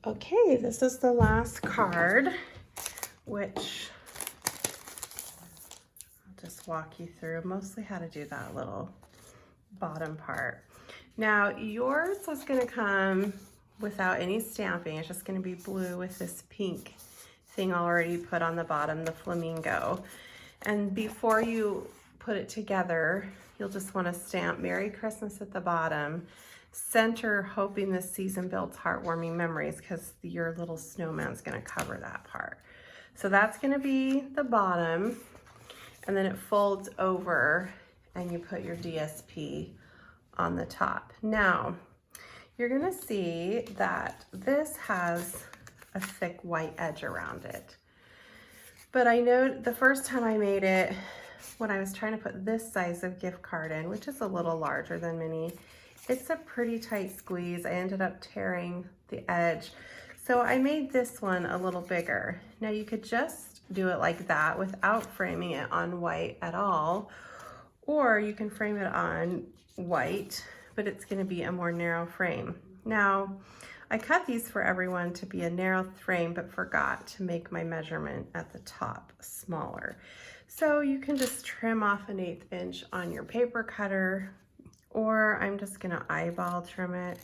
Okay, this is the last card, which I'll just walk you through mostly how to do that little bottom part. Now yours is going to come without any stamping. It's just going to be blue with this pink thing already put on the bottom, the flamingo. And before you put it together, you'll just want to stamp Merry Christmas at the bottom, center hoping this season builds heartwarming memories, because your little snowman's going to cover that part. So that's going to be the bottom, and then it folds over and you put your DSP on the top. Now you're going to see that this has a thick white edge around it, but I know the first time I made it, when I was trying to put this size of gift card in, which is a little larger than mini, it's a pretty tight squeeze. I ended up tearing the edge. So I made this one a little bigger. Now you could just do it like that without framing it on white at all, or you can frame it on white, but it's going to be a more narrow frame. Now, I cut these for everyone to be a narrow frame, but forgot to make my measurement at the top smaller. So you can just trim off 1/8 inch on your paper cutter, or I'm just gonna eyeball trim it.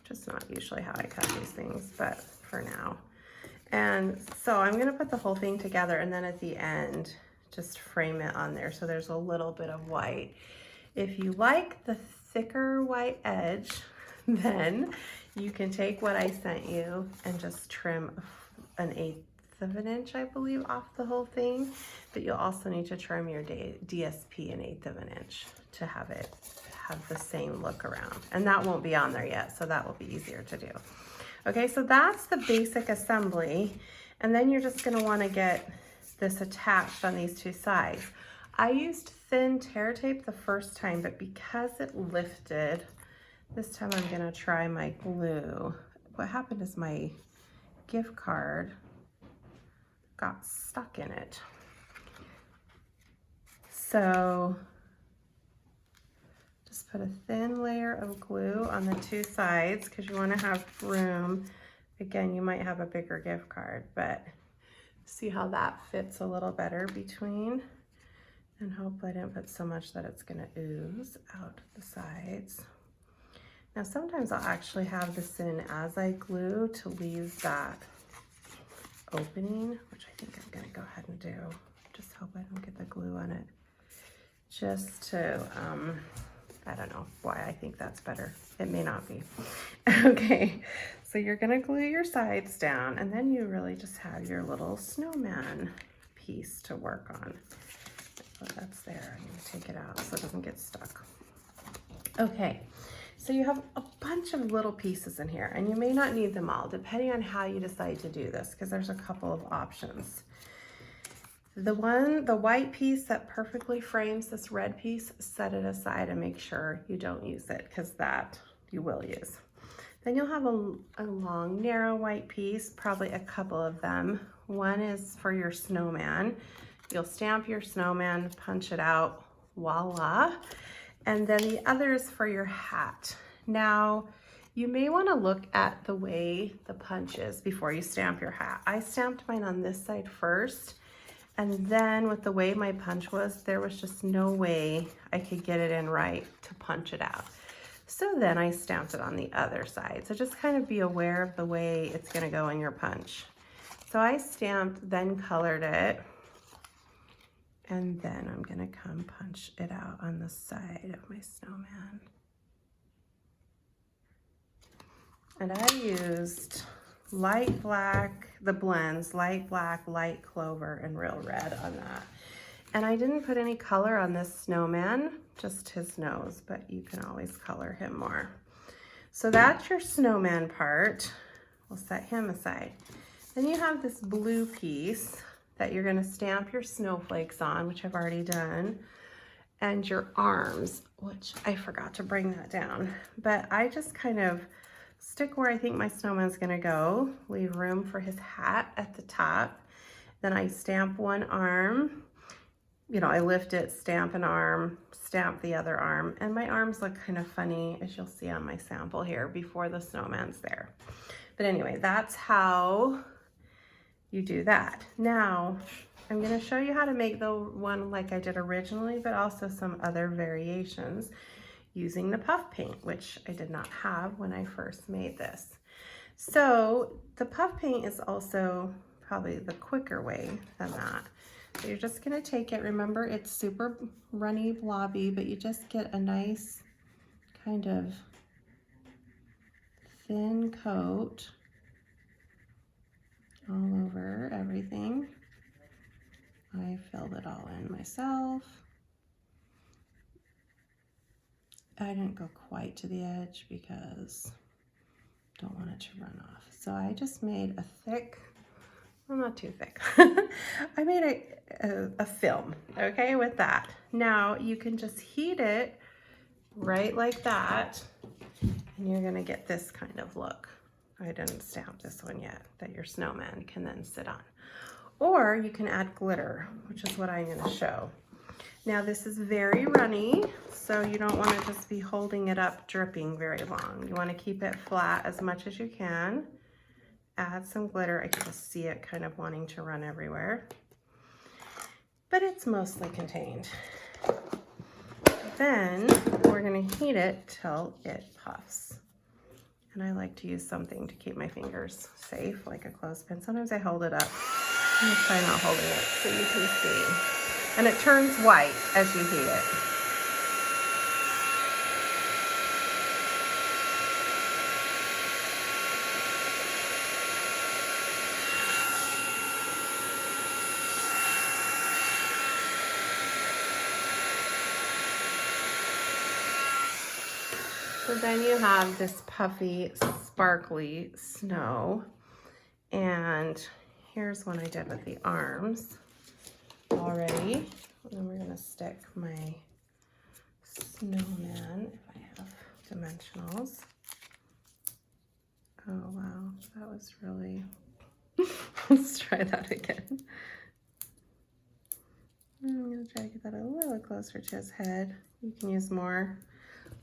Just not usually how I cut these things, but for now. And so I'm gonna put the whole thing together, and then at the end, just frame it on there so there's a little bit of white. If you like the thicker white edge, then you can take what I sent you and just trim 1/8 of an inch, I believe, off the whole thing. But you'll also need to trim your DSP 1/8 of an inch to have it have the same look around. And that won't be on there yet, so that will be easier to do. Okay, so that's the basic assembly. And then you're just gonna wanna get this attached on these two sides. I used thin tear tape the first time, but because it lifted, this time I'm gonna try my glue. What happened is my gift card got stuck in it. So just put a thin layer of glue on the two sides, because you wanna have room. Again, you might have a bigger gift card, but see how that fits a little better between. And hopefully I didn't put so much that it's gonna ooze out the sides. Now sometimes I'll actually have this in as I glue to leave that opening, which I think I'm gonna go ahead and do. Just hope I don't get the glue on it. Just to, I don't know why I think that's better. It may not be. Okay, so you're gonna glue your sides down, and then you really just have your little snowman piece to work on. So that's there. I'm gonna take it out so it doesn't get stuck. Okay, so you have a bunch of little pieces in here, and you may not need them all, depending on how you decide to do this, because there's a couple of options. The white piece that perfectly frames this red piece, set it aside and make sure you don't use it, because that you will use. Then you'll have a long, narrow white piece, probably a couple of them. One is for your snowman. You'll stamp your snowman, punch it out, voila. And then the other is for your hat. Now, you may want to look at the way the punch is before you stamp your hat. I stamped mine on this side first, and then with the way my punch was, there was just no way I could get it in right to punch it out. So then I stamped it on the other side. So just kind of be aware of the way it's going to go in your punch. So I stamped, then colored it. And then I'm gonna come punch it out on the side of my snowman. And I used light black, the blends, light black, light clover, and real red on that. And I didn't put any color on this snowman, just his nose, but you can always color him more. So that's your snowman part. We'll set him aside. Then you have this blue piece that you're gonna stamp your snowflakes on, which I've already done, and your arms, which I forgot to bring that down. But I just kind of stick where I think my snowman's gonna go, leave room for his hat at the top. Then I stamp one arm, you know, I lift it, stamp an arm, stamp the other arm, and my arms look kind of funny, as you'll see on my sample here before the snowman's there. But anyway, that's how you do that. Now, I'm going to show you how to make the one like I did originally, but also some other variations using the puff paint, which I did not have when I first made this. So the puff paint is also probably the quicker way than that. So you're just going to take it, remember it's super runny, blobby, but you just get a nice kind of thin coat all over everything. I filled it all in myself. I didn't go quite to the edge because I don't want it to run off. So I just made a thick, well, not too thick. I made a film, okay, with that. Now you can just heat it right like that, and you're gonna get this kind of look. I didn't stamp this one yet, that your snowman can then sit on. Or you can add glitter, which is what I'm gonna show. Now this is very runny, so you don't wanna just be holding it up dripping very long. You wanna keep it flat as much as you can. Add some glitter. I can just see it kind of wanting to run everywhere, but it's mostly contained. Then we're gonna heat it till it puffs. And I like to use something to keep my fingers safe, like a clothespin. Sometimes I hold it up. I'm gonna try not holding it so you can see. And it turns white as you heat it. So then you have this puffy, sparkly snow. And here's one I did with the arms already. And then we're gonna stick my snowman, if I have dimensionals. Oh wow, that was really, let's try that again. I'm gonna try to get that a little closer to his head. You can use more.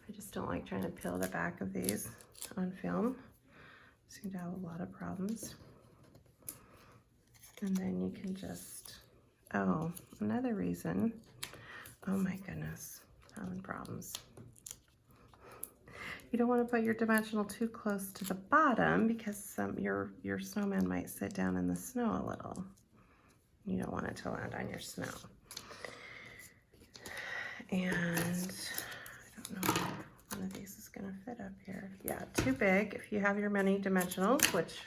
I just don't like trying to peel the back of these on film. Seem to have a lot of problems. And then you can just, oh, another reason. Oh my goodness, having problems. You don't want to put your dimensional too close to the bottom because your snowman might sit down in the snow a little. You don't want it to land on your snow. And I don't know if one of these is going to fit up here. Yeah, too big. If you have your many dimensionals, which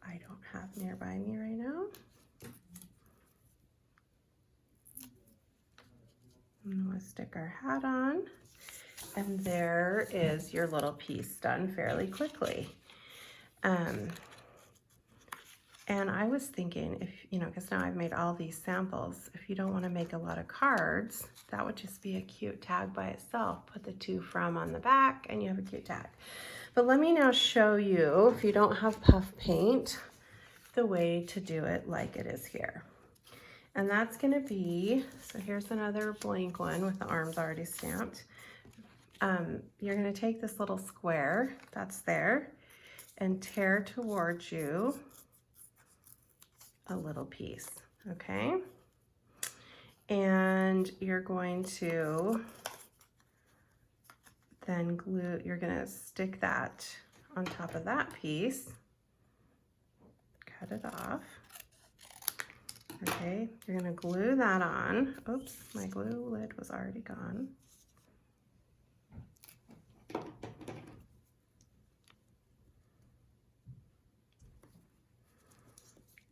I don't have nearby me right now. I'm going to stick our hat on. And there is your little piece done fairly quickly. And I was thinking, if you know, because now I've made all these samples, if you don't want to make a lot of cards, that would just be a cute tag by itself. Put the "to from" on the back and you have a cute tag. But let me now show you, if you don't have puff paint, the way to do it like it is here. And that's going to be, so here's another blank one with the arms already stamped. You're going to take this little square that's there and tear towards you a little piece, okay? And you're going to then glue, you're going to stick that on top of that piece, cut it off, okay? You're going to glue that on. Oops, my glue lid was already gone.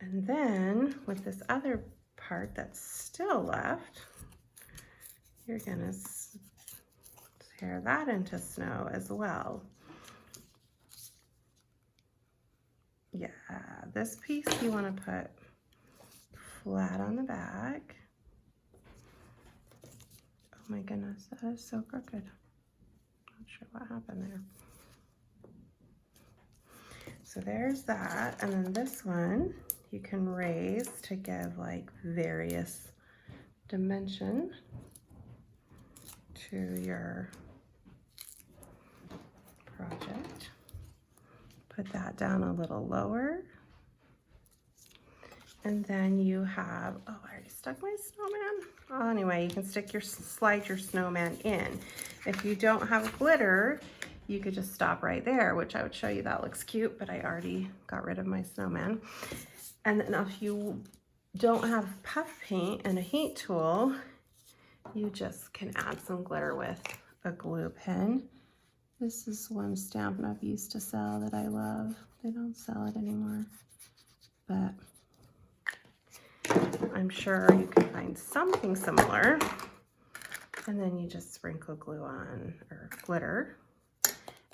And then with this other part that's still left, you're gonna tear that into snow as well. Yeah, this piece you wanna put flat on the back. Oh my goodness, that is so crooked. Not sure what happened there. So there's that, and then this one, you can raise to give like various dimension. to your project. Put that down a little lower. And then you have, oh, I already stuck my snowman. Well, anyway, you can slide your snowman in. If you don't have glitter, you could just stop right there, which I would show you. That looks cute, but I already got rid of my snowman. And then if you don't have puff paint and a heat tool, you just can add some glitter with a glue pen. This is one Stampin' Up! Used to sell that I love. They don't sell it anymore, but I'm sure you can find something similar. And then you just sprinkle glue on, or glitter,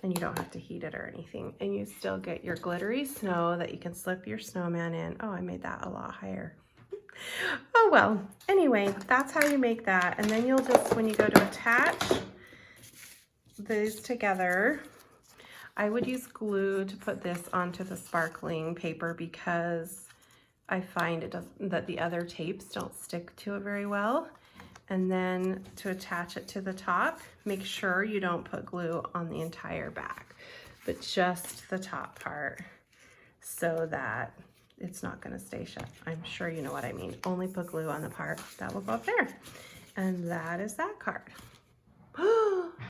and you don't have to heat it or anything. And you still get your glittery snow that you can slip your snowman in. Oh, I made that a lot higher. Oh well, anyway, that's how you make that. And then you'll just, when you go to attach these together, I would use glue to put this onto the sparkling paper because I find that the other tapes don't stick to it very well. And then to attach it to the top, make sure you don't put glue on the entire back, but just the top part so that it's not going to stay shut. I'm sure you know what I mean. Only put glue on the part that will go up there. And that is that card.